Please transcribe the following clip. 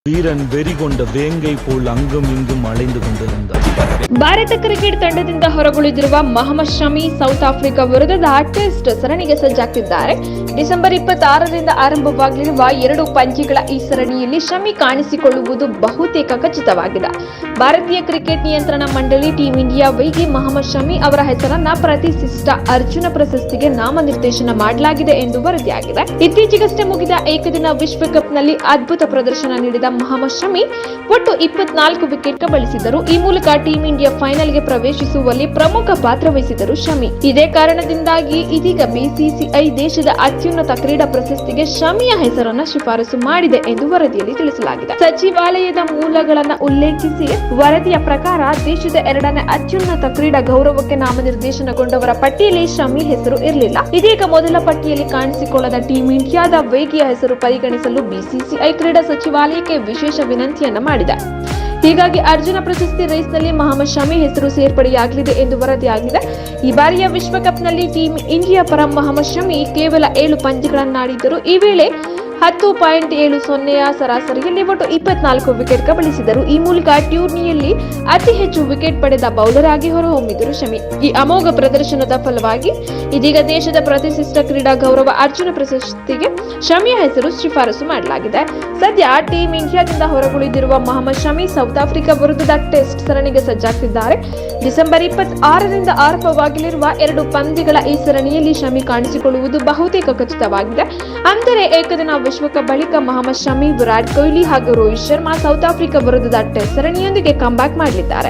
வீரன் வெறிகொண்ட வேங்கை போல் அங்கும் இங்கும் அலைந்து கொண்டிருந்தார். ಭಾರತ ಕ್ರಿಕೆಟ್ ತಂಡದಿಂದ ಹೊರಗುಳಿದಿರುವ ಮೊಹಮ್ಮದ್ ಶಮಿ ಸೌತ್ ಆಫ್ರಿಕಾ ವಿರುದ್ಧದ ಟೆಸ್ಟ್ ಸರಣಿಗೆ ಸಜ್ಜಾಗ್ತಿದ್ದಾರೆ. ಡಿಸೆಂಬರ್ 26ರಿಂದ ಆರಂಭವಾಗಲಿರುವ 2 ಪಂದ್ಯಗಳ ಈ ಸರಣಿಯಲ್ಲಿ ಶಮಿ ಕಾಣಿಸಿಕೊಳ್ಳುವುದು ಬಹುತೇಕ ಖಚಿತವಾಗಿದೆ. ಭಾರತೀಯ ಕ್ರಿಕೆಟ್ ನಿಯಂತ್ರಣ ಮಂಡಳಿ ಟೀಂ ಇಂಡಿಯಾ ವೇಗಿ ಮೊಹಮ್ಮದ್ ಶಮಿ ಅವರ ಹೆಸರನ್ನ ಪ್ರತಿಷ್ಠಿತ ಅರ್ಜುನ ಪ್ರಶಸ್ತಿಗೆ ನಾಮನಿರ್ದೇಶನ ಮಾಡಲಾಗಿದೆ ಎಂದು ವರದಿಯಾಗಿದೆ. ಇತ್ತೀಚೆಗಷ್ಟೇ ಮುಗಿದ ಏಕದಿನ ವಿಶ್ವಕಪ್ನಲ್ಲಿ ಅದ್ಭುತ ಪ್ರದರ್ಶನ ನೀಡಿದ ಮೊಹಮ್ಮದ್ ಶಮಿ ಒಟ್ಟು 24 ವಿಕೆಟ್ ಕಬಳಿಸಿದರು. ಈ ಮೂಲಕ ಟೀಂ ಇಂಡಿಯಾ ಫೈನಲ್ಗೆ ಪ್ರವೇಶಿಸುವಲ್ಲಿ ಪ್ರಮುಖ ಪಾತ್ರ ವಹಿಸಿದರು ಶಮಿ. ಇದೇ ಕಾರಣದಿಂದಾಗಿ ಇದೀಗ ಬಿಸಿಸಿಐ ದೇಶದ ಅತ್ಯುನ್ನತ ಕ್ರೀಡಾ ಪ್ರಶಸ್ತಿಗೆ ಶಮಿಯ ಹೆಸರನ್ನು ಶಿಫಾರಸು ಮಾಡಿದೆ ಎಂದು ವರದಿಯಲ್ಲಿ ತಿಳಿಸಲಾಗಿದೆ. ಸಚಿವಾಲಯದ ಮೂಲಗಳನ್ನು ಉಲ್ಲೇಖಿಸಿ ವರದಿಯ ಪ್ರಕಾರ ದೇಶದ 2ನೇ ಅತ್ಯುನ್ನತ ಕ್ರೀಡಾ ಗೌರವಕ್ಕೆ ನಾಮನಿರ್ದೇಶನಗೊಂಡವರ ಪಟ್ಟಿಯಲ್ಲಿ ಶಮಿ ಹೆಸರು ಇರಲಿಲ್ಲ. ಇದೀಗ ಮೊದಲ ಪಟ್ಟಿಯಲ್ಲಿ ಕಾಣಿಸಿಕೊಳ್ಳದ ಟೀಂ ಇಂಡಿಯಾದ ವೇಗಿಯ ಹೆಸರು ಪರಿಗಣಿಸಲು ಬಿಸಿಸಿಐ ಕ್ರೀಡಾ ಸಚಿವಾಲಯಕ್ಕೆ ವಿಶೇಷ ವಿನಂತಿಯನ್ನ ಮಾಡಿದೆ. ಹೀಗಾಗಿ ಅರ್ಜುನ ಪ್ರಶಸ್ತಿ ರೇಸ್ನಲ್ಲಿ ಮೊಹಮ್ಮದ್ ಶಮಿ ಹೆಸರು ಸೇರ್ಪಡೆಯಾಗಲಿದೆ ಎಂದು ವರದಿಯಾಗಿದೆ. ಈ ಬಾರಿಯ ವಿಶ್ವಕಪ್ನಲ್ಲಿ ಟೀಂ ಇಂಡಿಯಾ ಪರ ಮೊಹಮ್ಮದ್ ಶಮಿ ಕೇವಲ 7 ಪಂದ್ಯಗಳನ್ನಾಡಿದ್ದರು. ಈ ವೇಳೆ 10.70 ಸರಾಸರಿಯಲ್ಲಿ ಒಟ್ಟು 24 ವಿಕೆಟ್ ಕಬಳಿಸಿದರು. ಈ ಮೂಲಕ ಟೂರ್ನಿಯಲ್ಲಿ ಅತಿ ಹೆಚ್ಚು ವಿಕೆಟ್ ಪಡೆದ ಬೌಲರ್ ಆಗಿ ಹೊರಹೊಮ್ಮಿದರು ಶಮಿ. ಈ ಅಮೋಘ ಪ್ರದರ್ಶನದ ಫಲವಾಗಿ ಇದೀಗ ದೇಶದ ಪ್ರತಿಷ್ಠಿತ ಕ್ರೀಡಾ ಗೌರವ ಅರ್ಜುನ ಪ್ರಶಸ್ತಿಗೆ ಶಮಿಯ ಹೆಸರು ಶಿಫಾರಸು ಮಾಡಲಾಗಿದೆ. ಸದ್ಯ ಟೀಂ ಇಂಡಿಯಾದಿಂದ ಹೊರಗುಳಿದಿರುವ ಮೊಹಮ್ಮದ್ ಶಮಿ ಸೌತ್ ಆಫ್ರಿಕಾ ವಿರುದ್ಧದ ಟೆಸ್ಟ್ ಸರಣಿಗೆ ಸಜ್ಜಾಗ್ತಿದ್ದಾರೆ. ಡಿಸೆಂಬರ್ 26ರಿಂದ ಆರಂಭವಾಗಲಿರುವ 2 ಪಂದ್ಯಗಳ ಈ ಸರಣಿಯಲ್ಲಿ ಶಮಿ ಕಾಣಿಸಿಕೊಳ್ಳುವುದು ಬಹುತೇಕ ಖಚಿತವಾಗಿದೆ. ಅಂದರೆ ಏಕದಿನ ವಿಶ್ವಕಪ್ ಬಳಿಕ ಮೊಹಮ್ಮದ್ ಶಮಿ, ವಿರಾಟ್ ಕೊಹ್ಲಿ ಹಾಗೂ ರೋಹಿತ್ ಶರ್ಮಾ ಸೌತ್ ಆಫ್ರಿಕಾ ವಿರುದ್ಧದ ಟೆಸ್ಟ್ ಸರಣಿಯೊಂದಿಗೆ ಕಮ್ಬ್ಯಾಕ್ ಮಾಡಲಿದ್ದಾರೆ.